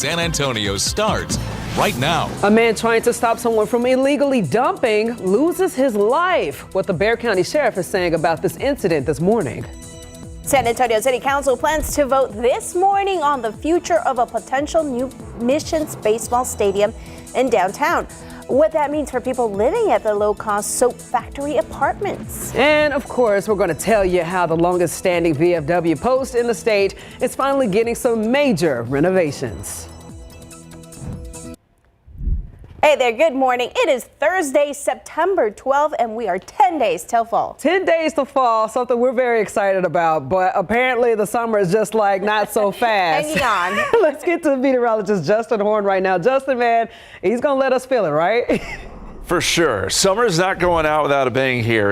San Antonio starts right now. A man trying to stop someone from illegally dumping loses his life. What the Bexar County Sheriff is saying about this incident this morning. San Antonio City Council plans to vote this morning on the future of a potential new Missions baseball stadium in downtown. What that means for people living at the low-cost soap factory apartments. And of course, we're going to tell you how the longest standing VFW Post in the state is finally getting some major renovations. Hey there, good morning. It is Thursday, September 12th, and we are 10 days till fall. 10 days to fall, something we're very excited about, but apparently the summer is just like not so fast. Hanging on. Let's get to the meteorologist Justin Horn right now. Justin, man, he's going to let us feel it, right? For sure. Summer's not going out without a bang here.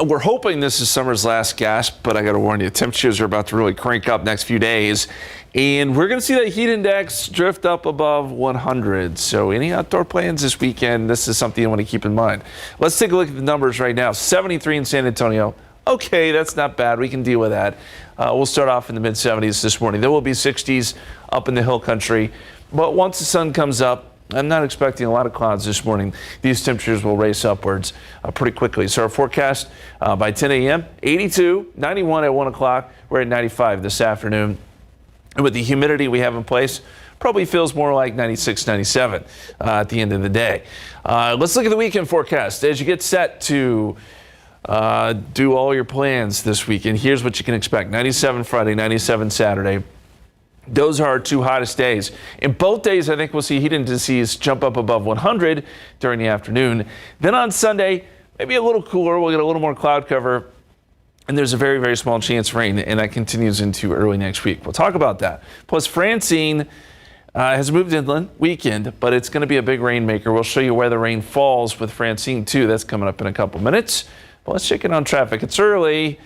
We're hoping this is summer's last gasp, but I got to warn you, temperatures are about to really crank up next few days. And we're going to see that heat index drift up above 100. So any outdoor plans this weekend, this is something you want to keep in mind. Let's take a look at the numbers right now. 73 in San Antonio. Okay, that's not bad. We can deal with that. We'll start off in the mid-70s this morning. There will be 60s up in the hill country. But once the sun comes up, I'm not expecting a lot of clouds this morning. These temperatures will race upwards pretty quickly. So our forecast by 10 a.m., 82, 91 at 1 o'clock. We're at 95 this afternoon. And with the humidity we have in place, probably feels more like 96, 97 at the end of the day. Let's look at the weekend forecast. As you get set to do all your plans this weekend, here's what you can expect. 97 Friday, 97 Saturday. Those are our two hottest days. In both days, I think we'll see heat indices jump up above 100 during the afternoon. Then on Sunday, maybe a little cooler. We'll get a little more cloud cover. And there's a very, very small chance of rain, and that continues into early next week. We'll talk about that. Plus, Francine has moved inland weekend, but it's going to be a big rainmaker. We'll show you where the rain falls with Francine, too. That's coming up in a couple minutes. But let's check in on traffic. It's early.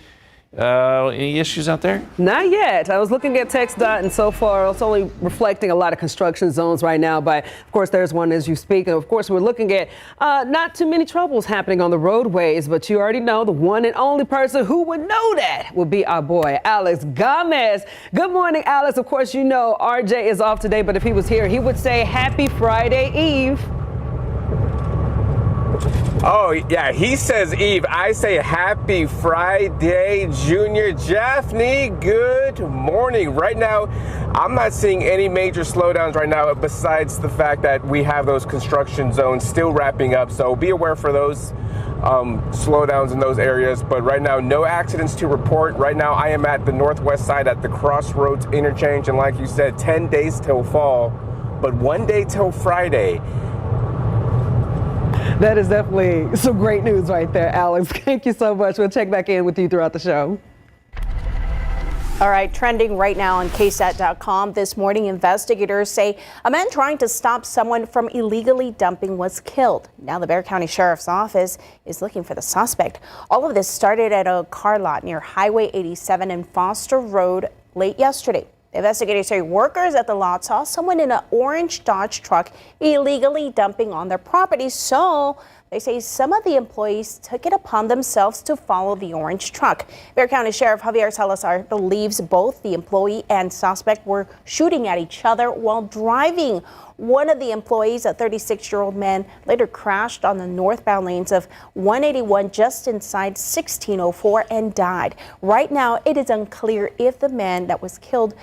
Any issues out there? Not yet. I was looking at TxDOT, and so far it's only reflecting a lot of construction zones right now. But of course, there's one as you speak. And of course, we're looking at not too many troubles happening on the roadways. But you already know the one and only person who would know that would be our boy, Alex Gomez. Good morning, Alex. Of course, you know RJ is off today, but if he was here, he would say Happy Friday Eve. Oh, yeah, he says Eve. I say Happy Friday, Junior. Jaffney, good morning. Right now, I'm not seeing any major slowdowns right now besides the fact that we have those construction zones still wrapping up. So be aware for those slowdowns in those areas. But right now, no accidents to report. Right now, I am at the northwest side at the Crossroads interchange. And like you said, 10 days till fall, but 1 day till Friday. That is definitely some great news right there, Alex. Thank you so much. We'll check back in with you throughout the show. All right, trending right now on KSAT.com. This morning, investigators say a man trying to stop someone from illegally dumping was killed. Now the Bexar County Sheriff's Office is looking for the suspect. All of this started at a car lot near Highway 87 and Foster Road late yesterday. Investigators say workers at the lot saw someone in an orange Dodge truck illegally dumping on their property. So they say some of the employees took it upon themselves to follow the orange truck. Bexar County Sheriff Javier Salazar believes both the employee and suspect were shooting at each other while driving. One of the employees, a 36-year-old man, later crashed on the northbound lanes of 181 just inside 1604 and died. Right now, it is unclear if the man that was killed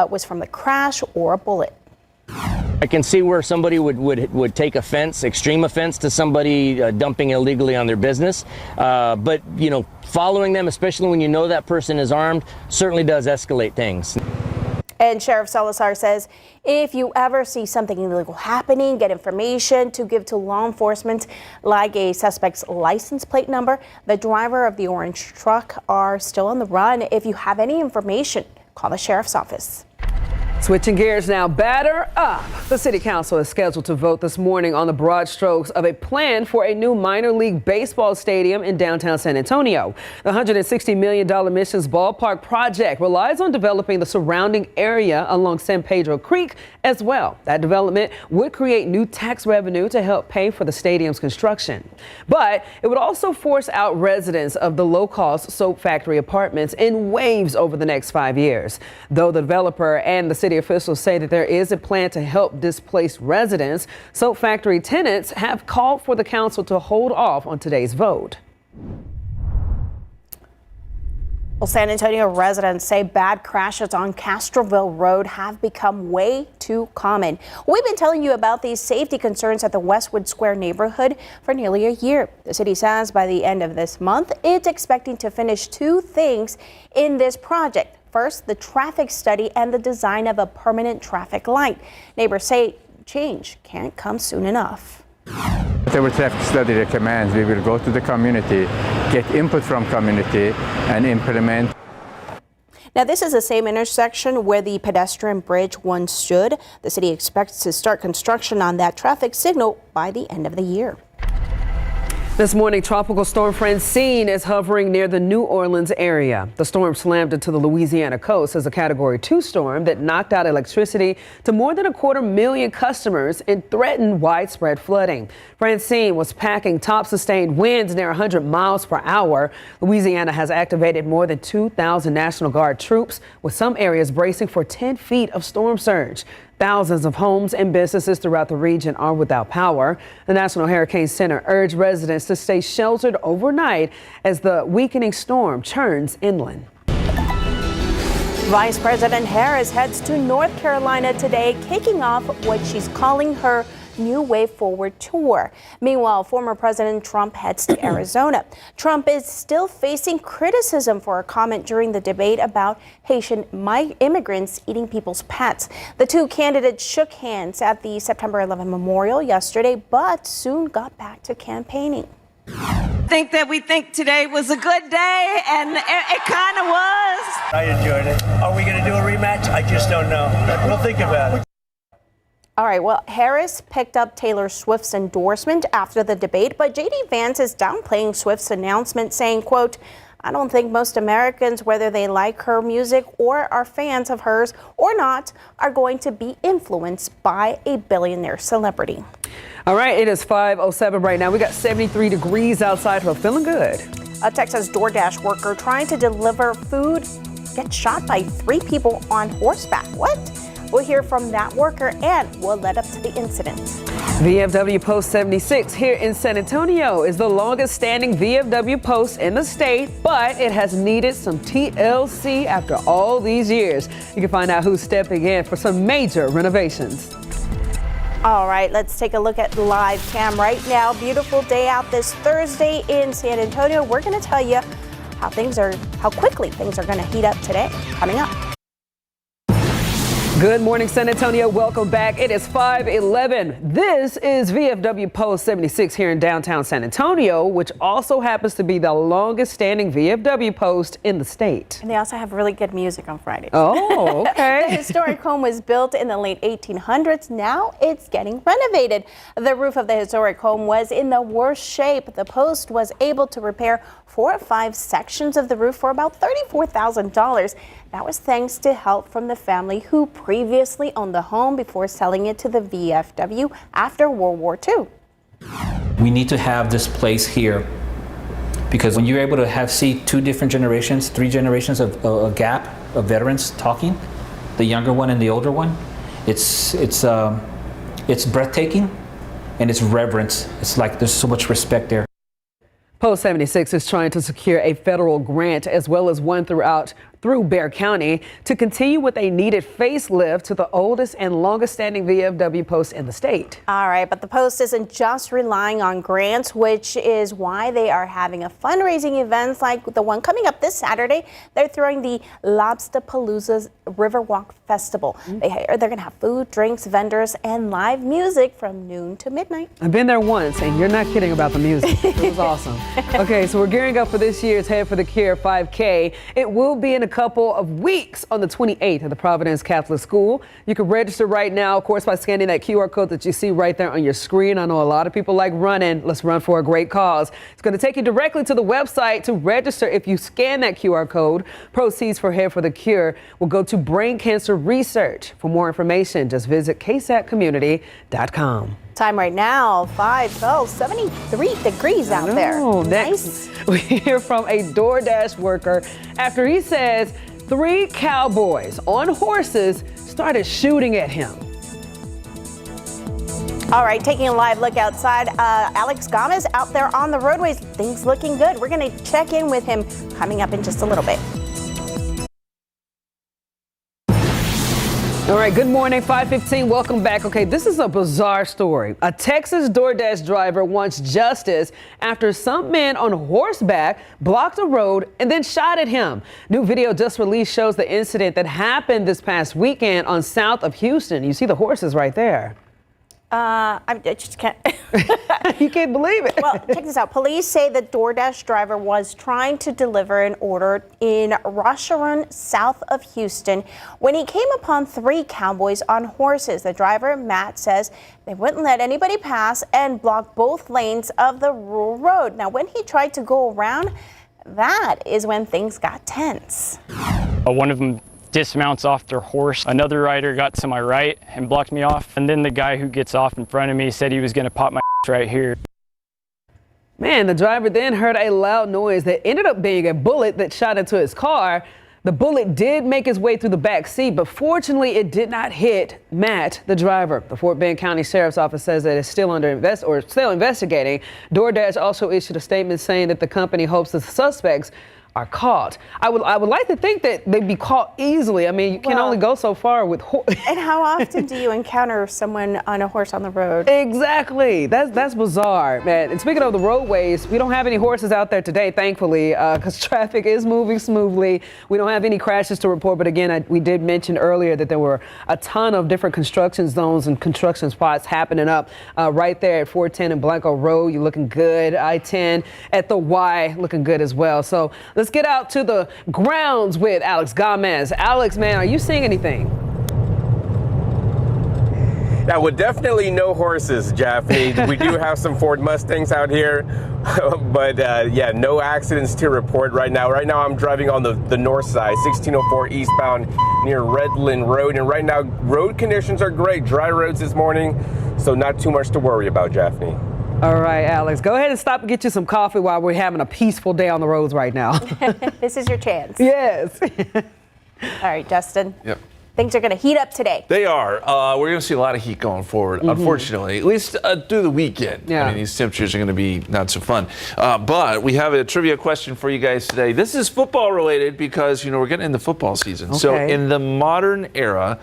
was from the crash or a bullet. I can see where somebody would take offense, extreme offense to somebody dumping illegally on their business. But, you know, following them, especially when you know that person is armed, certainly does escalate things. And Sheriff Salazar says if you ever see something illegal happening, get information to give to law enforcement, like a suspect's license plate number. The driver of the orange truck are still on the run. If you have any information, call the sheriff's office. Switching gears now, batter up. The city council is scheduled to vote this morning on the broad strokes of a plan for a new minor league baseball stadium in downtown San Antonio. The $160 million Missions Ballpark project relies on developing the surrounding area along San Pedro Creek as well. That development would create new tax revenue to help pay for the stadium's construction. But it would also force out residents of the low-cost soap factory apartments in waves over the next 5 years. Though the developer and the city city officials say that there is a plan to help displaced residents. Soap factory tenants have called for the council to hold off on today's vote. Well, San Antonio residents say bad crashes on Castroville Road have become way too common. We've been telling you about these safety concerns at the Westwood Square neighborhood for nearly a year. The city says by the end of this month, it's expecting to finish two things in this project. First, the traffic study and the design of a permanent traffic light. Neighbors say change can't come soon enough. Whatever traffic study recommends, we will go to the community, get input from community, and implement. Now, this is the same intersection where the pedestrian bridge once stood. The city expects to start construction on that traffic signal by the end of the year. This morning, Tropical Storm Francine is hovering near the New Orleans area. The storm slammed into the Louisiana coast as a Category 2 storm that knocked out electricity to more than 250,000 customers and threatened widespread flooding. Francine was packing top sustained winds near 100 miles per hour. Louisiana has activated more than 2,000 National Guard troops, with some areas bracing for 10 feet of storm surge. Thousands of homes and businesses throughout the region are without power. The National Hurricane Center urged residents to stay sheltered overnight as the weakening storm churns inland. Vice President Harris heads to North Carolina today, kicking off what she's calling her New Way Forward tour. Meanwhile, former President Trump heads to Arizona. Trump is still facing criticism for a comment during the debate about Haitian immigrants eating people's pets. The two candidates shook hands at the September 11 memorial yesterday, but soon got back to campaigning. I think today was a good day, and it kind of was. I enjoyed it. Are we going to do a rematch? I just don't know. We'll think about it. All right, well, Harris picked up Taylor Swift's endorsement after the debate, but J.D. Vance is downplaying Swift's announcement, saying, quote, I don't think most Americans, whether they like her music or are fans of hers or not, are going to be influenced by a billionaire celebrity. All right, it is 5:07 right now. We got 73 degrees outside, so feeling good. A Texas DoorDash worker trying to deliver food gets shot by 3 people on horseback. What? We'll hear from that worker and what led up to the incident. VFW Post 76 here in San Antonio is the longest standing VFW post in the state, but it has needed some TLC after all these years. You can find out who's stepping in for some major renovations. All right, let's take a look at live cam right now. Beautiful day out this Thursday in San Antonio. We're going to tell you how quickly things are going to heat up today. Coming up. Good morning, San Antonio. Welcome back. It is 5:11. This is VFW Post 76 here in downtown San Antonio, which also happens to be the longest standing VFW post in the state. And they also have really good music on Fridays. Oh, okay. The historic home was built in the late 1800s. Now it's getting renovated. The roof of the historic home was in the worst shape. The post was able to repair 4 or 5 sections of the roof for about $34,000. That was thanks to help from the family who previously owned the home before selling it to the VFW after World War II. We need to have this place here because when you're able to see 2 different generations, 3 generations of a gap of veterans talking, the younger one and the older one, it's breathtaking and it's reverence. It's like there's so much respect there. Post 76 is trying to secure a federal grant as well as one through Bexar County to continue with a needed facelift to the oldest and longest standing VFW post in the state. All right, but the post isn't just relying on grants, which is why they are having a fundraising events like the one coming up this Saturday. They're throwing the Lobsterpalooza Riverwalk Festival. They're going to have food, drinks, vendors, and live music from noon to midnight. I've been there once, and you're not kidding about the music. It was awesome. Okay, so we're gearing up for this year's Head for the Cure 5K. It will be in a couple of weeks on the 28th at the Providence Catholic School. You can register right now, of course, by scanning that QR code that you see right there on your screen. I know a lot of people like running. Let's run for a great cause. It's going to take you directly to the website to register. If you scan that QR code, proceeds for Head for the Cure will go to brain cancer research. For more information, just visit ksatcommunity.com. Time right now, 5:12, 73 degrees out there. Next, we hear from a DoorDash worker after he says 3 cowboys on horses started shooting at him. All right, taking a live look outside. Alex Gomez out there on the roadways. Things looking good. We're going to check in with him coming up in just a little bit. All right, good morning, 5:15. Welcome back. Okay, this is a bizarre story. A Texas DoorDash driver wants justice after some men on horseback blocked a road and then shot at him. New video just released shows the incident that happened this past weekend on south of Houston. You see the horses right there. I just can't. You can't believe it. Well, check this out. Police say the DoorDash driver was trying to deliver an order in Rosharon, south of Houston, when he came upon 3 cowboys on horses. The driver, Matt, says they wouldn't let anybody pass and blocked both lanes of the rural road. Now, when he tried to go around, that is when things got tense. One of them dismounts off their horse. Another rider got to my right and blocked me off. And then the guy who gets off in front of me said he was going to pop my right here. Man, the driver then heard a loud noise that ended up being a bullet that shot into his car. The bullet did make its way through the back seat, but fortunately it did not hit Matt, the driver. The Fort Bend County Sheriff's Office says that it's still still investigating. DoorDash also issued a statement saying that the company hopes the suspects are caught. I would like to think that they'd be caught easily. I mean, you can only go so far with And how often do you encounter someone on a horse on the road? Exactly. That's bizarre, man. And speaking of the roadways, we don't have any horses out there today, thankfully, because traffic is moving smoothly. We don't have any crashes to report, but again, we did mention earlier that there were a ton of different construction zones and construction spots happening up right there at 410 and Blanco Road. You're looking good. I-10 at the Y looking good as well. So let's get out to the grounds with Alex Gomez. Alex, man, are you seeing anything? Yeah, well, definitely no horses, Jaffney. We do have some Ford Mustangs out here, but yeah, no accidents to report right now. Right now, I'm driving on the north side, 1604 eastbound near Redland Road, and right now, road conditions are great. Dry roads this morning, so not too much to worry about, Jaffney. All right, Alex, go ahead and stop and get you some coffee while we're having a peaceful day on the roads right now. This is your chance. Yes. All right, Justin. Yep. Things are going to heat up today. They are. We're going to see a lot of heat going forward, unfortunately, at least through the weekend. Yeah. I mean, these temperatures are going to be not so fun. But we have a trivia question for you guys today. This is football related because, we're getting into football season. Okay. So in the modern era,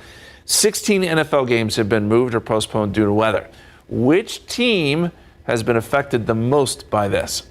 16 NFL games have been moved or postponed due to weather. Which team has been affected the most by this?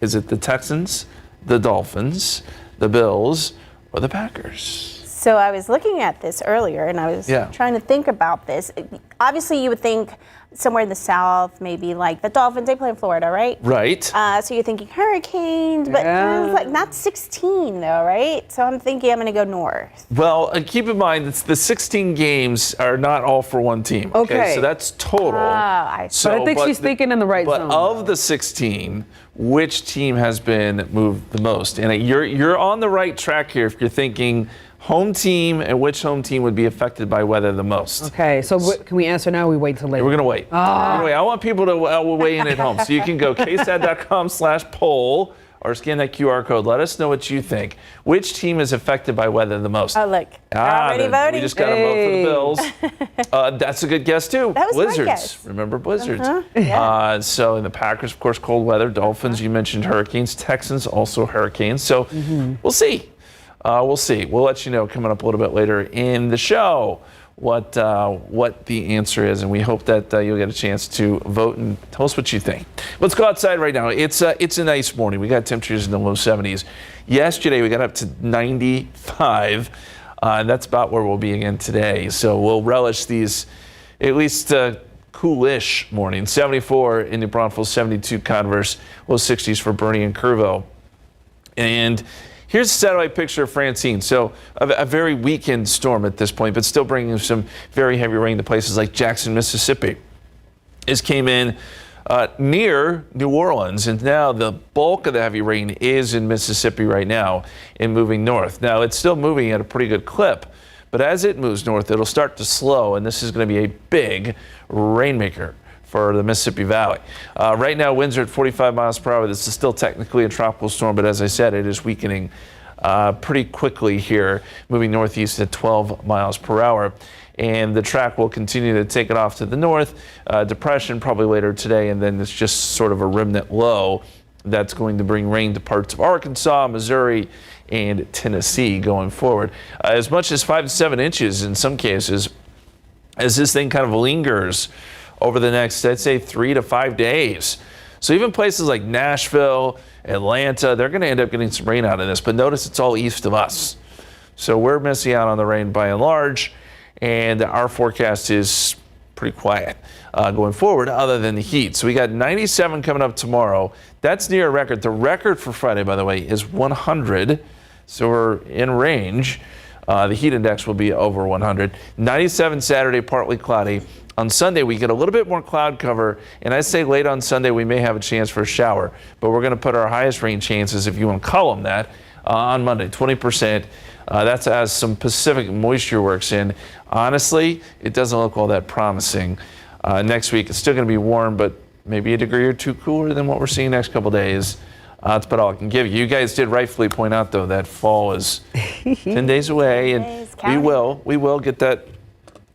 Is it the Texans, the Dolphins, the Bills, or the Packers? So I was looking at this earlier, and I was trying to think about this. Obviously, you would think somewhere in the South, maybe like the Dolphins. They play in Florida, right? Right. So you're thinking hurricanes, but it's like not 16 though, right? So I'm thinking I'm going to go north. Well, keep in mind the 16 games are not all for one team. Okay. So that's total. But I think she's thinking in the right zone. But of the 16, which team has been moved the most? And you're on the right track here if you're thinking home team and which home team would be affected by weather the most. Okay, so can we answer now or we wait till later? We're going to wait. I want people to weigh in at home. So you can go ksat.com/poll or scan that QR code. Let us know what you think. Which team is affected by weather the most? Oh, look. Already voting. We just got to vote for the Bills. That's a good guess, too. That was Blizzards. my guess. Remember blizzards. Yeah. So in the Packers, of course, cold weather. Dolphins, you mentioned hurricanes. Texans, also hurricanes. So we'll see. We'll see. We'll let you know coming up a little bit later in the show what the answer is, and we hope that you'll get a chance to vote and tell us what you think. Let's go outside right now. It's a nice morning. We got temperatures in the low 70s. Yesterday we got up to 95, and that's about where we'll be again today. So we'll relish these at least coolish mornings. 74 in New Braunfels, 72 Converse, low 60s for Bernie and Curvo. And here's a satellite picture of Francine. So a very weakened storm at this point, but still bringing some very heavy rain to places like Jackson, Mississippi. This came in near New Orleans, and now the bulk of the heavy rain is in Mississippi right now and moving north. Now, it's still moving at a pretty good clip, but as it moves north, it'll start to slow, and this is going to be a big rainmaker for the Mississippi Valley. Right now, winds are at 45 miles per hour. This is still technically a tropical storm, but as I said, it is weakening pretty quickly here, moving northeast at 12 miles per hour. And the track will continue to take it off to the north. Depression probably later today, and then it's just sort of a remnant low that's going to bring rain to parts of Arkansas, Missouri, and Tennessee going forward. As much as 5 to 7 inches in some cases, as this thing kind of lingers over the next, I'd say, 3 to 5 days. So even places like Nashville, Atlanta, they're going to end up getting some rain out of this. But notice it's all east of us. So we're missing out on the rain by and large. And our forecast is pretty quiet going forward other than the heat. So we got 97 coming up tomorrow. That's near a record. The record for Friday, by the way, is 100. So we're in range. The heat index will be over 100. 97 Saturday, partly cloudy. On Sunday, we get a little bit more cloud cover, and I'd say late on Sunday we may have a chance for a shower. But we're going to put our highest rain chances, if you want to call them that, on Monday, 20%. That's as some Pacific moisture works in. Honestly, it doesn't look all that promising. Next week, it's still going to be warm, but maybe a degree or two cooler than what we're seeing next couple days. That's about all I can give you. You guys did rightfully point out, though, that fall is 10 days away, and we will get that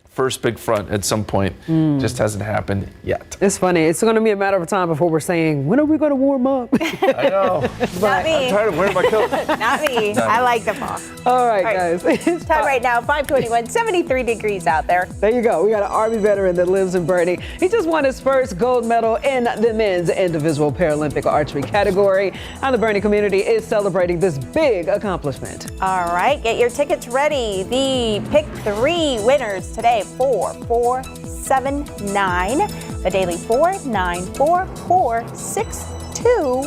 first big front at some point. Just hasn't happened yet. It's funny. It's going to be a matter of time before we're saying, when are we going to warm up? I know. Not me. I'm tired of wearing my coat. Not me. I like the fall. All right, guys. It's time right now, 5:21, 73 degrees out there. There you go. We got an Army veteran that lives in Bernie. He just won his first gold medal in the men's individual Paralympic archery category. And the Bernie community is celebrating this big accomplishment. All right, get your tickets ready. The pick 3 winners today, 4, 4, 7, 9. The daily 4, 9, 4, 4, 6, 2.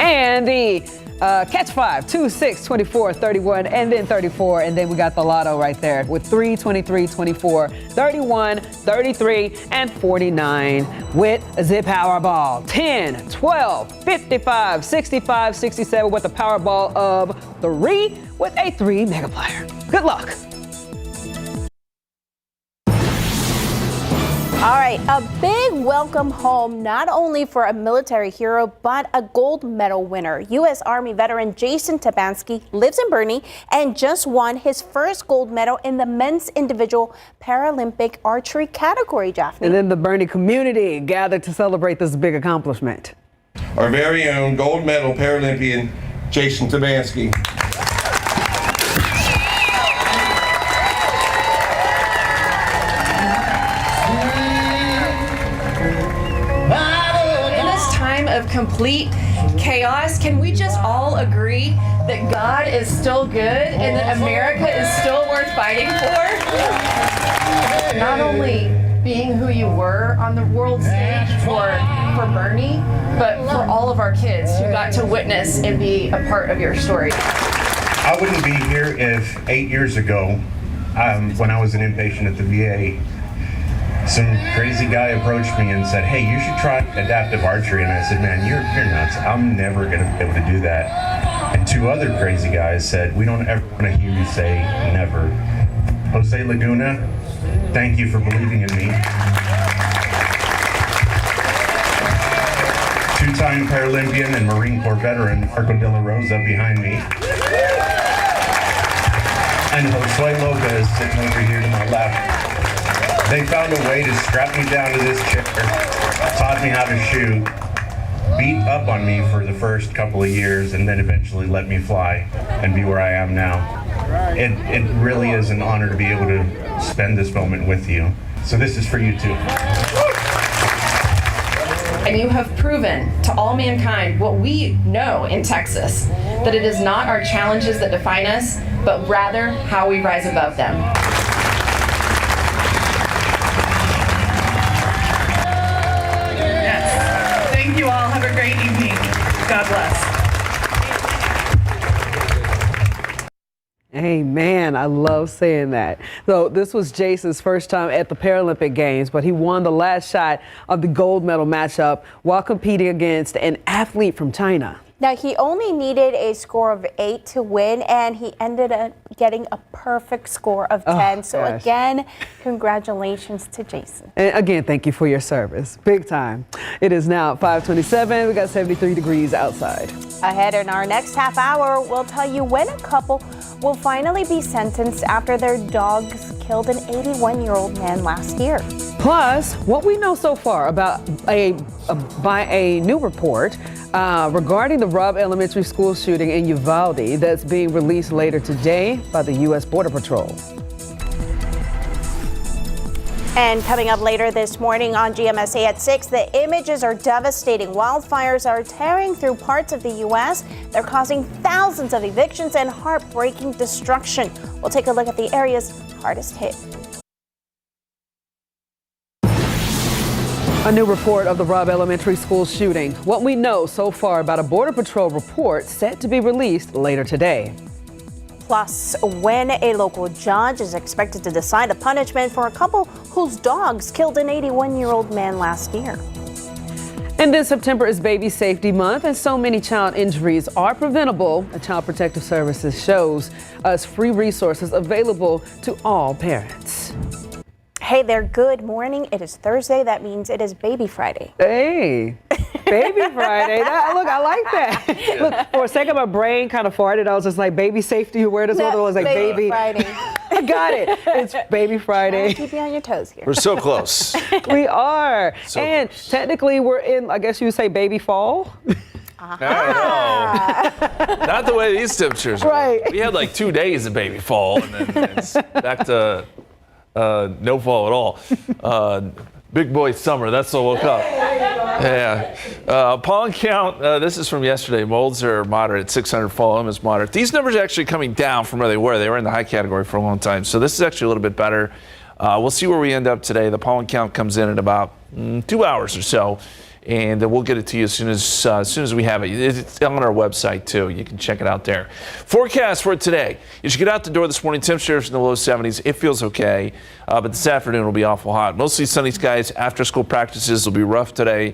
And the catch 5, 2, 6, 24, 31, and then 34. And then we got the lotto right there with 3, 23, 24, 31, 33, and 49 with a zip Powerball. 10, 12, 55, 65, 67 with a Powerball of 3 with a 3 Megaplier. Good luck. All right, a big welcome home, not only for a military hero, but a gold medal winner. U.S. Army veteran Jason Tabansky lives in Bernie and just won his first gold medal in the men's individual Paralympic archery category, Jaffney. And then the Bernie community gathered to celebrate this big accomplishment. Our very own gold medal Paralympian Jason Tabansky. Of complete chaos, can we just all agree that God is still good and that America is still worth fighting for? Not only being who you were on the world stage for Bernie, but for all of our kids who got to witness and be a part of your story. I wouldn't be here if 8 years ago, when I was an inpatient at the VA, some crazy guy approached me and said, "Hey, you should try adaptive archery." And I said, "Man, you're nuts. I'm never going to be able to do that." And 2 other crazy guys said, "We don't ever want to hear you say never." Jose Laguna, thank you for believing in me. 2-time Paralympian and Marine Corps veteran Marco De La Rosa behind me. And Josue Lopez sitting over here to my left. They found a way to strap me down to this chair, taught me how to shoot, beat up on me for the first couple of years, and then eventually let me fly and be where I am now. It really is an honor to be able to spend this moment with you. So this is for you too. And you have proven to all mankind what we know in Texas, that it is not our challenges that define us, but rather how we rise above them. Thank you all. Have a great evening. God bless. Amen. I love saying that. So this was Jason's first time at the Paralympic Games, but he won the last shot of the gold medal matchup while competing against an athlete from China. Now, he only needed a score of 8 to win, and he ended up getting a perfect score of 10. So again, congratulations to Jason. And again, thank you for your service. Big time. It is now 5:27. We got 73 degrees outside. Ahead in our next half hour, we'll tell you when a couple will finally be sentenced after their dogs killed an 81-year-old man last year. Plus, what we know so far about by a new report regarding the Robb Elementary School shooting in Uvalde that's being released later today by the U.S. Border Patrol. And coming up later this morning on GMSA at 6, the images are devastating. Wildfires are tearing through parts of the U.S. They're causing thousands of evictions and heartbreaking destruction. We'll take a look at the areas hardest hit. A new report of the Robb Elementary School shooting. What we know so far about a Border Patrol report set to be released later today. Plus, when a local judge is expected to decide a punishment for a couple whose dogs killed an 81-year-old man last year. And this September is Baby Safety Month, and so many child injuries are preventable. A Child Protective Services shows us free resources available to all parents. Hey there, good morning. It is Thursday. That means it is Baby Friday. Hey, Baby Friday. Look, I like that. Look, for a second, my brain kind of farted. I was just like, baby safety awareness. Other was like, baby Friday. I got it. It's Baby Friday. Keep you on your toes here. We're so close. We are. So and close. Technically, we're in, I guess you would say, baby fall. I don't know. Not the way these temperatures are. Right. We had like 2 days of baby fall, and then it's back to no fall at all. Big boy summer, that's what woke up. Yeah. Pollen count, this is from yesterday. Molds are moderate, 600. Fall is moderate. These numbers are actually coming down from where they were. They were in the high category for a long time. So this is actually a little bit better. We'll see where we end up today. The pollen count comes in at about 2 hours or so. And we'll get it to you as soon as we have it. It's on our website, too. You can check it out there. Forecast for today. You should get out the door this morning. Temperatures in the low 70s. It feels okay. But this afternoon will be awful hot. Mostly sunny skies. After school practices will be rough today.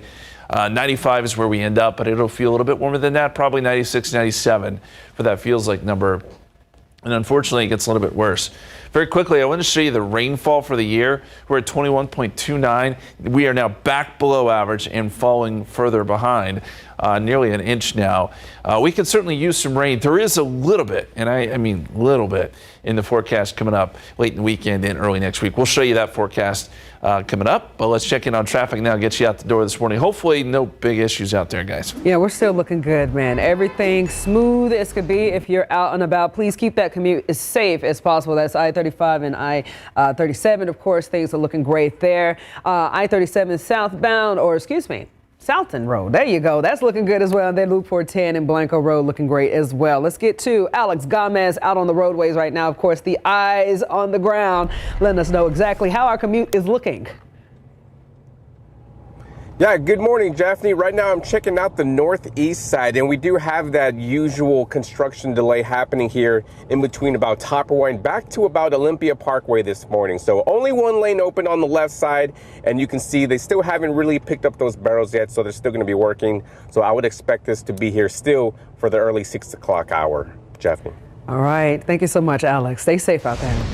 95 is where we end up, but it'll feel a little bit warmer than that. Probably 96, 97 for that feels like number. And unfortunately, it gets a little bit worse. Very quickly, I want to show you the rainfall for the year. We're at 21.29. We are now back below average and falling further behind, nearly an inch now. We can certainly use some rain. There is a little bit, and I mean little bit, in the forecast coming up late in the weekend and early next week. We'll show you that forecast coming up, but let's check in on traffic now, get you out the door this morning. Hopefully no big issues out there, guys. Yeah, we're still looking good, man. Everything smooth as could be. If you're out and about, please keep that commute as safe as possible. That's I-35 and I-37. Of course, things are looking great there. I-37 southbound, or excuse me, Southton Road. There you go. That's looking good as well. And then Loop 410 and Blanco Road looking great as well. Let's get to Alex Gomez out on the roadways right now. Of course, the eyes on the ground, letting us know exactly how our commute is looking. Yeah, good morning, Daphne. Right now I'm checking out the northeast side, and we do have that usual construction delay happening here in between about Topperwine back to about Olympia Parkway this morning. So only one lane open on the left side, and you can see they still haven't really picked up those barrels yet, so they're still going to be working. So I would expect this to be here still for the early 6 o'clock hour, Daphne. All right. Thank you so much, Alex. Stay safe out there.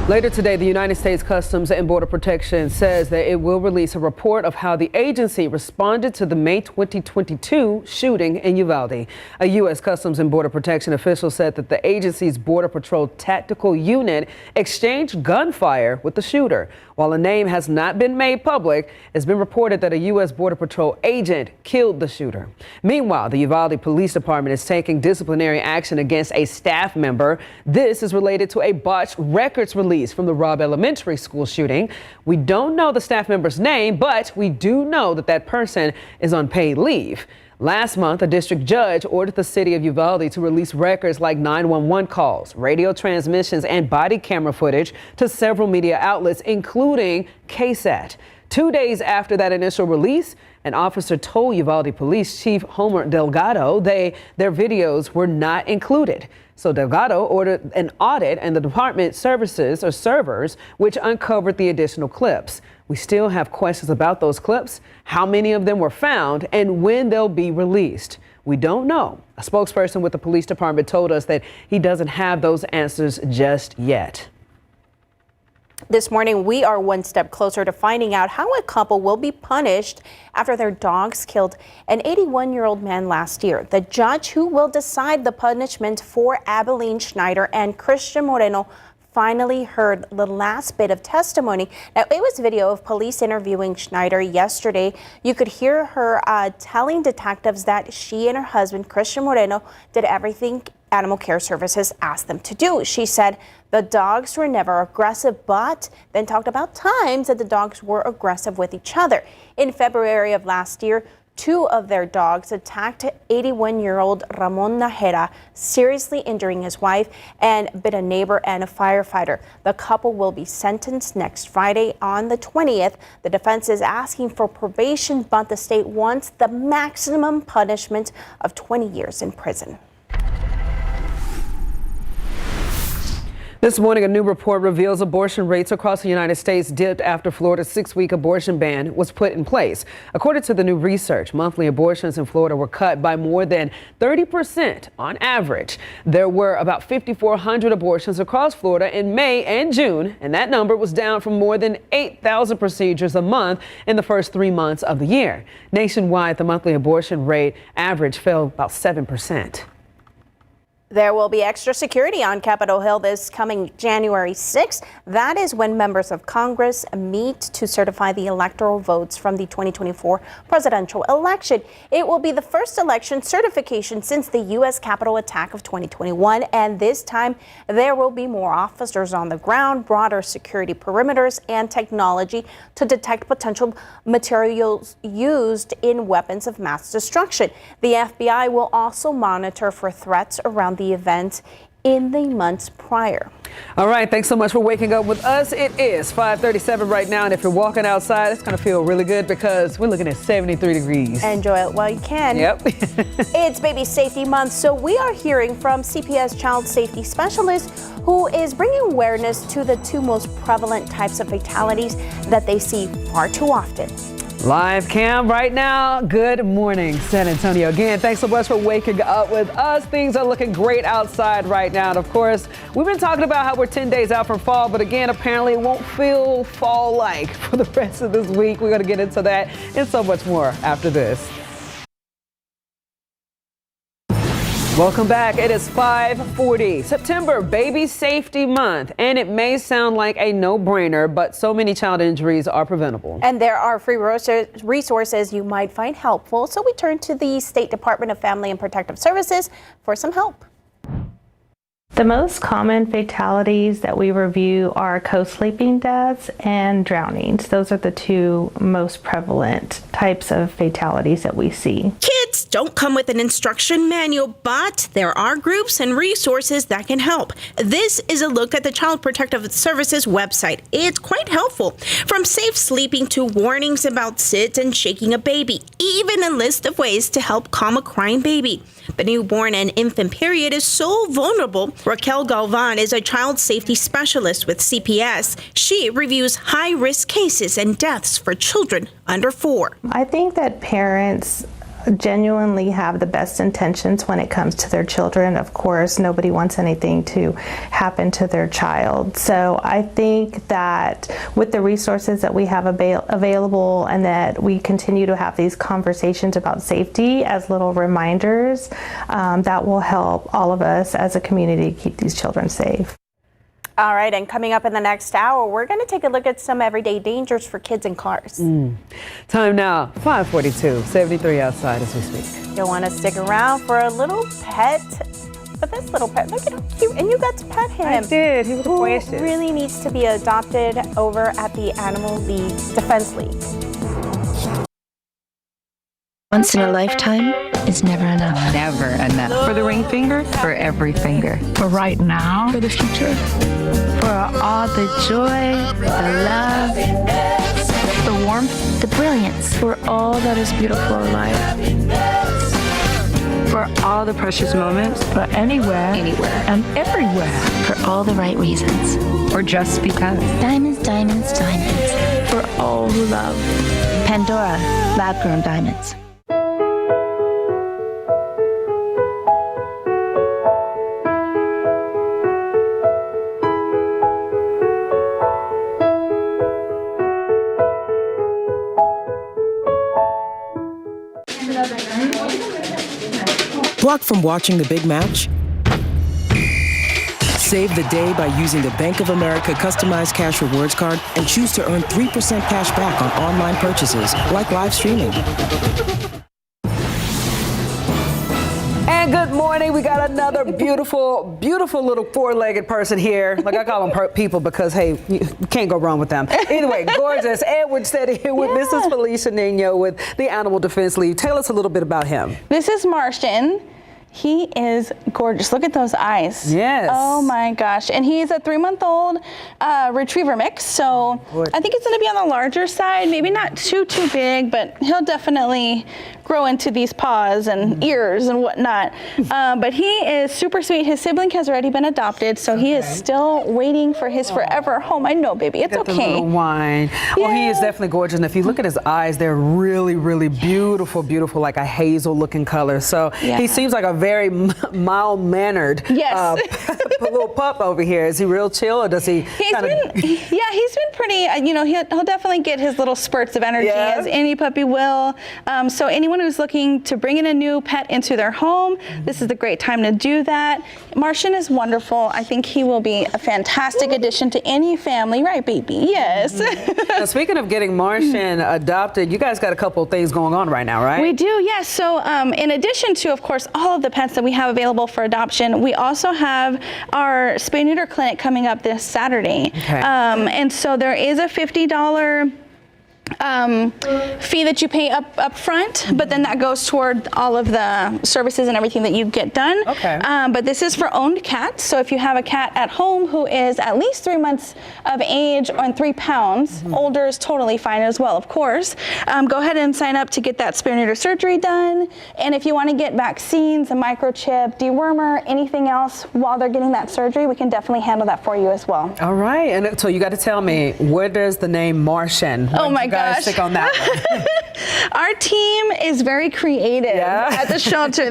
Later today, the United States Customs and Border Protection says that it will release a report of how the agency responded to the May 2022 shooting in Uvalde. A U.S. Customs and Border Protection official said that the agency's Border Patrol Tactical Unit exchanged gunfire with the shooter. While a name has not been made public, it's been reported that a U.S. Border Patrol agent killed the shooter. Meanwhile, the Uvalde Police Department is taking disciplinary action against a staff member. This is related to a botched records release from the Robb Elementary School shooting. We don't know the staff member's name, but we do know that that person is on paid leave. Last month, a district judge ordered the city of Uvalde to release records like 911 calls, radio transmissions, and body camera footage to several media outlets, including KSAT. 2 days after that initial release, an officer told Uvalde Police Chief Homer Delgado their videos were not included. So Delgado ordered an audit and the department services or servers, which uncovered the additional clips. We still have questions about those clips, how many of them were found, and when they'll be released. We don't know. A spokesperson with the police department told us that he doesn't have those answers just yet. This morning, we are one step closer to finding out how a couple will be punished after their dogs killed an 81-year-old man last year. The judge who will decide the punishment for Abilene Schneider and Christian Moreno finally heard the last bit of testimony. Now, it was video of police interviewing Schneider yesterday. You could hear her telling detectives that she and her husband, Christian Moreno, did everything Animal Care Services asked them to do. She said the dogs were never aggressive, but then talked about times that the dogs were aggressive with each other. In February of last year, 2 of their dogs attacked 81-year-old Ramon Najera, seriously injuring his wife, and bit a neighbor and a firefighter. The couple will be sentenced next Friday on the 20th. The defense is asking for probation, but the state wants the maximum punishment of 20 years in prison. This morning, a new report reveals abortion rates across the United States dipped after Florida's 6-week abortion ban was put in place. According to the new research, monthly abortions in Florida were cut by more than 30% on average. There were about 5,400 abortions across Florida in May and June, and that number was down from more than 8,000 procedures a month in the first 3 months of the year. Nationwide, the monthly abortion rate average fell about 7%. There will be extra security on Capitol Hill this coming January 6th. That is when members of Congress meet to certify the electoral votes from the 2024 presidential election. It will be the first election certification since the U.S. Capitol attack of 2021, and this time there will be more officers on the ground, broader security perimeters, and technology to detect potential materials used in weapons of mass destruction. The FBI will also monitor for threats around the event in the months prior. All right, thanks so much for waking up with us. It is 5:37 right now, and if you're walking outside, it's going to feel really good because we're looking at 73 degrees. Enjoy it while you can. Yep. It's Baby Safety Month, so we are hearing from CPS child safety specialist who is bringing awareness to the 2 most prevalent types of fatalities that they see far too often. Live cam right now. Good morning, San Antonio. Again, thanks so much for waking up with us. Things are looking great outside right now. And of course, we've been talking about how we're 10 days out from fall, but again, apparently it won't feel fall-like for the rest of this week. We're going to get into that and so much more after this. Welcome back. It is 5:40. September, Baby Safety Month. And it may sound like a no-brainer, but so many child injuries are preventable. And there are free resources you might find helpful. So we turn to the State Department of Family and Protective Services for some help. The most common fatalities that we review are co-sleeping deaths and drownings. Those are the 2 most prevalent types of fatalities that we see. Kids don't come with an instruction manual, but there are groups and resources that can help. This is a look at the Child Protective Services website. It's quite helpful. From safe sleeping to warnings about sit and shaking a baby, even a list of ways to help calm a crying baby. The newborn and infant period is so vulnerable. Raquel Galvan is a child safety specialist with CPS. She reviews high-risk cases and deaths for children under 4. I think that parents genuinely have the best intentions when it comes to their children. Of course, nobody wants anything to happen to their child. So I think that with the resources that we have available and that we continue to have these conversations about safety as little reminders, that will help all of us as a community keep these children safe. All right, and coming up in the next hour, we're going to take a look at some everyday dangers for kids in cars. Time now, 5:42, 73 outside as we speak. You'll want to stick around for a little pet. But this little pet, look at how cute. And you got to pet him. I did. He was precious. Who really needs to be adopted over at the Animal League Defense League. Once in a lifetime is never enough. Never enough. For the ring finger, for every finger. For right now, for the future. For all the joy, the love, the warmth, the brilliance. For all that is beautiful in life. For all the precious moments. For anywhere. Anywhere. And everywhere. For all the right reasons. Or just because. Diamonds, diamonds, diamonds. For all who love. Pandora, lab-grown diamonds. Blocked from watching the big match? Save the day by using the Bank of America customized cash rewards card and choose to earn 3% cash back on online purchases, like live streaming. And good morning. We got another beautiful, beautiful little four-legged person here. Like I call them people because, hey, you can't go wrong with them. Either way, gorgeous. Edward Steady here with Mrs. Felicia Nino with the Animal Defense League. Tell us a little bit about him. This is Martian. He is gorgeous. Look at those eyes. Yes. Oh my gosh. And he's a 3-month-old retriever mix. So I think it's going to be on the larger side. Maybe not too big, but he'll definitely grow into these paws and ears and whatnot. But he is super sweet. His sibling has already been adopted, so he is still waiting for his forever home. I know, baby. It's Get okay. The little wine. Yeah. Well, he is definitely gorgeous. And if you look at his eyes, they're really, really beautiful, like a hazel-looking color. So he seems like a very mild-mannered little pup over here. Is he real chill, or does he? He's been pretty. He'll definitely get his little spurts of energy, as any puppy will. So anyone who's looking to bring in a new pet into their home, this is the great time to do that. Martian is wonderful. I think he will be a fantastic addition to any family, right, baby? Yes. Now, speaking of getting Martian adopted, you guys got a couple of things going on right now, right? We do, yes. So in addition to, of course, all of the pets that we have available for adoption, we also have our spay-neuter clinic coming up this Saturday. Okay. And so there is a $50 fee that you pay up front, but then that goes toward all of the services and everything that you get done. Okay. But this is for owned cats. So if you have a cat at home who is at least 3 months of age and 3 pounds, older is totally fine as well, of course. Go ahead and sign up to get that spay-neuter surgery done. And if you want to get vaccines, a microchip, dewormer, anything else while they're getting that surgery, we can definitely handle that for you as well. All right. And so you got to tell me, where does the name Martian? Oh my gosh. Stick on that one. Our team is very creative at the shelter.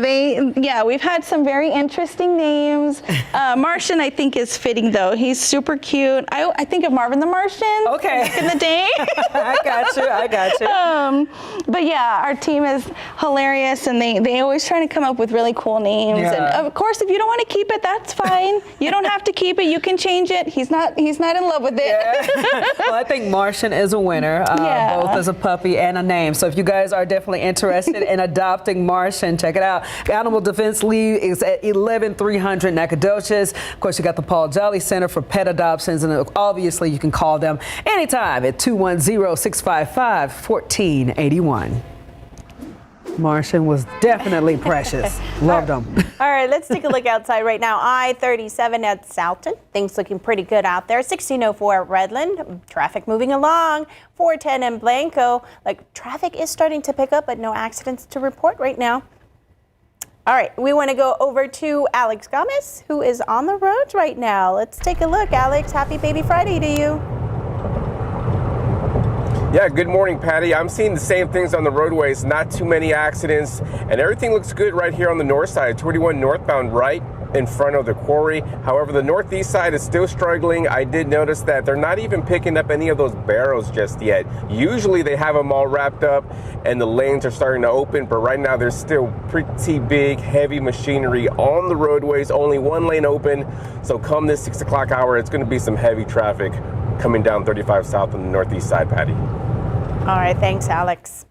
We've had some very interesting names. Martian, I think, is fitting though. He's super cute. I think of Marvin the Martian. Okay. Back in the day. I got you. But yeah, our team is hilarious, and they always try to come up with really cool names. Yeah. And of course, if you don't want to keep it, that's fine. You don't have to keep it. You can change it. He's not in love with it. Yeah. Well, I think Martian is a winner. Both as a puppy and a name. So if you guys are definitely interested in adopting Martian, check it out. Animal Defense League is at 11300 Nacogdoches. Of course, you got the Paul Jolly Center for Pet Adoptions, and obviously you can call them anytime at 210-655-1481. Martian was definitely precious. Loved him. All right, let's take a look outside right now. I-37 at Southton. Things looking pretty good out there. 1604 at Redland. Traffic moving along. 410 in Blanco. Traffic is starting to pick up, but no accidents to report right now. All right, we want to go over to Alex Gomez, who is on the roads right now. Let's take a look. Alex, happy Baby Friday to you. Yeah, good morning, Patty. I'm seeing the same things on the roadways, not too many accidents, and everything looks good right here on the north side, 21 northbound right in front of the quarry. However, the northeast side is still struggling. I did notice that they're not even picking up any of those barrels just yet. Usually they have them all wrapped up and the lanes are starting to open, but right now there's still pretty big, heavy machinery on the roadways, only one lane open. So come this 6 o'clock hour, it's going to be some heavy traffic coming down 35 south on the northeast side, Patty. All right, thanks, Alex.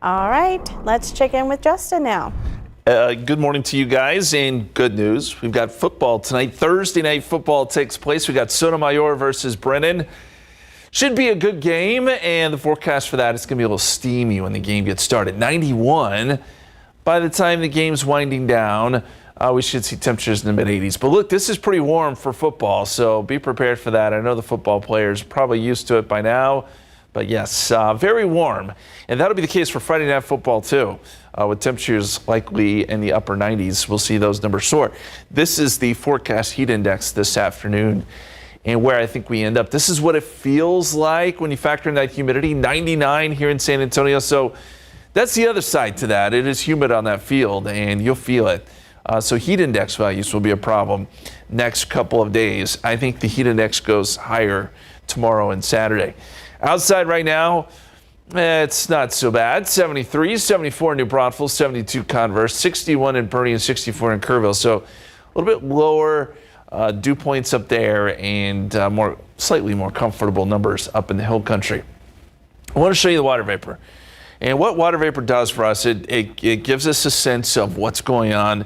All right, let's check in with Justin now. Good morning to you guys, and good news. We've got football tonight. Thursday night football takes place. We got Sotomayor versus Brennan. Should be a good game, and the forecast for that is going to be a little steamy when the game gets started. 91 by the time the game's winding down. We should see temperatures in the mid-80s. But look, this is pretty warm for football, so be prepared for that. I know the football players are probably used to it by now. But yes, very warm. And that'll be the case for Friday Night Football, too, with temperatures likely in the upper 90s. We'll see those numbers soar. This is the forecast heat index this afternoon and where I think we end up. This is what it feels like when you factor in that humidity, 99 here in San Antonio. So that's the other side to that. It is humid on that field, and you'll feel it. So heat index values will be a problem next couple of days. I think the heat index goes higher tomorrow and Saturday. Outside right now, It's not so bad. 73, 74 in New Braunfels, 72 Converse, 61 in Bernie, and 64 in Kerrville. So a little bit lower dew points up there, and slightly more comfortable numbers up in the hill country. I want to show you the water vapor. And what water vapor does for us, it gives us a sense of what's going on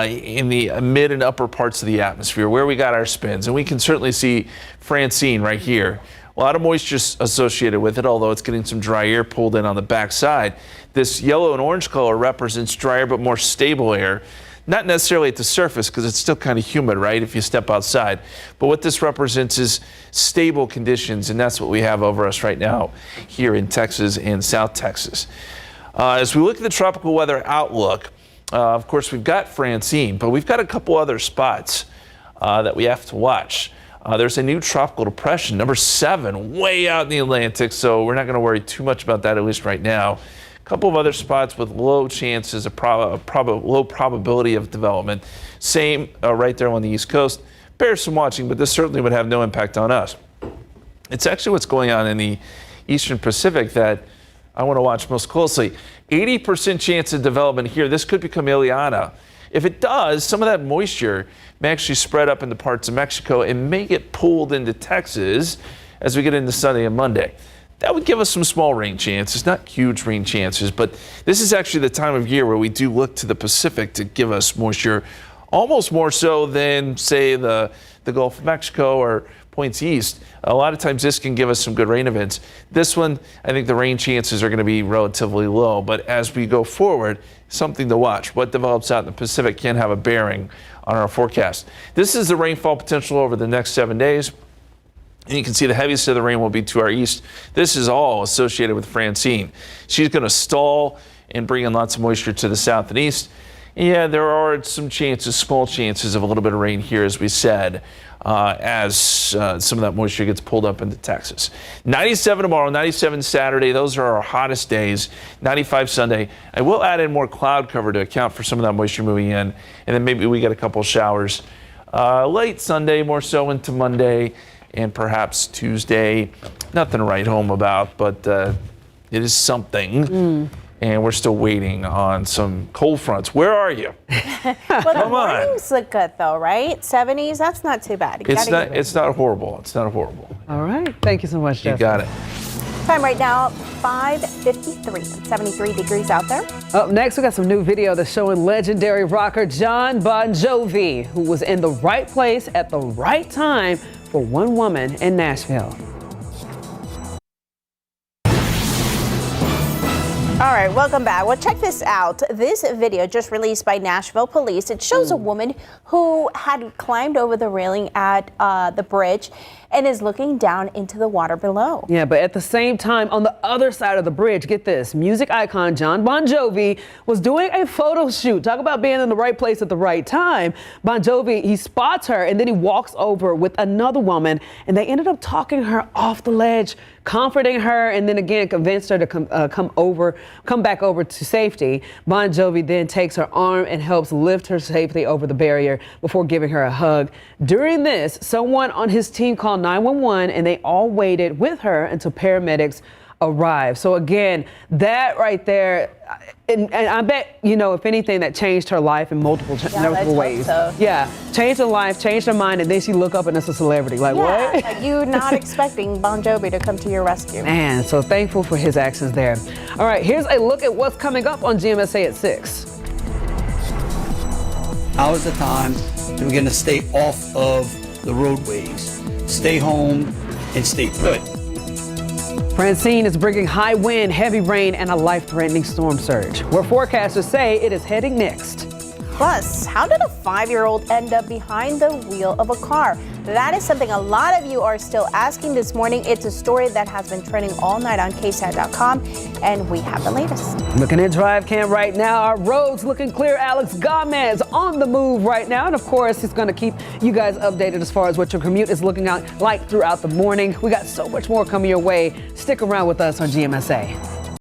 in the mid and upper parts of the atmosphere, where we got our spins. And we can certainly see Francine right here. A lot of moisture associated with it, although it's getting some dry air pulled in on the backside. This yellow and orange color represents drier but more stable air. Not necessarily at the surface, because it's still kind of humid, right, if you step outside. But what this represents is stable conditions, and that's what we have over us right now here in Texas and South Texas. As we look at the tropical weather outlook, of course, we've got Francine, but we've got a couple other spots that we have to watch. There's a new tropical depression, number 7, way out in the Atlantic, so we're not going to worry too much about that, at least right now. A couple of other spots with low chances, low probability of development. Same right there on the East Coast. Bears some watching, but this certainly would have no impact on us. It's actually what's going on in the Eastern Pacific that I want to watch most closely. 80% chance of development here. This could become Ileana. If it does, some of that moisture may actually spread up into parts of Mexico and may get pulled into Texas as we get into Sunday and Monday. That would give us some small rain chances, not huge rain chances, but this is actually the time of year where we do look to the Pacific to give us moisture, almost more so than, say, the Gulf of Mexico or points east. A lot of times this can give us some good rain events. This one, I think the rain chances are going to be relatively low, but as we go forward, something to watch. What develops out in the Pacific can have a bearing on our forecast. This is the rainfall potential over the next 7 days. And you can see the heaviest of the rain will be to our east. This is all associated with Francine. She's going to stall and bring in lots of moisture to the south and east. Yeah, there are some chances, small chances of a little bit of rain here, as we said, as some of that moisture gets pulled up into Texas. 97 tomorrow, 97 Saturday. Those are our hottest days. 95 Sunday. I will add in more cloud cover to account for some of that moisture moving in. And then maybe we get a couple showers late Sunday, more so into Monday, and perhaps Tuesday. Nothing to write home about, but it is something. And we're still waiting on some cold fronts. Where are you? Well, the mornings look good, though, right? 70s, that's not too bad. It's not horrible. It's not horrible. All right. Thank you so much, Jeff. You got it. Time right now, 5:53, 73 degrees out there. Up next, we got some new video that's showing legendary rocker Bon Jovi, who was in the right place at the right time for one woman in Nashville. All right, welcome back. Well, check this out. This video just released by Nashville police. It shows a woman who had climbed over the railing at the bridge and is looking down into the water below. Yeah, but at the same time, on the other side of the bridge, get this, music icon Bon Jovi was doing a photo shoot. Talk about being in the right place at the right time. Bon Jovi, he spots her and then he walks over with another woman, and they ended up talking her off the ledge, comforting her, and then again convinced her to come back over to safety. Bon Jovi then takes her arm and helps lift her safely over the barrier before giving her a hug. During this, someone on his team called 911, and they all waited with her until paramedics arrived. So again, that right there, and I bet, you know, if anything, that changed her life in multiple ways. So. Yeah, changed her life, changed her mind, and then she look up and it's a celebrity. Like, what? Like you not expecting Bon Jovi to come to your rescue. Man, so thankful for his actions there. All right, here's a look at what's coming up on GMSA at 6. Now is the time that we're going to stay off of the roadways. Stay home and stay put. Francine is bringing high wind, heavy rain, and a life-threatening storm surge, where forecasters say it is heading next. Plus, how did a 5-year-old end up behind the wheel of a car? That is something a lot of you are still asking this morning. It's a story that has been trending all night on KSAT.com, and we have the latest. Looking at Drive Cam right now, our roads looking clear. Alex Gomez on the move right now, and of course, he's going to keep you guys updated as far as what your commute is looking like throughout the morning. We got so much more coming your way. Stick around with us on GMSA.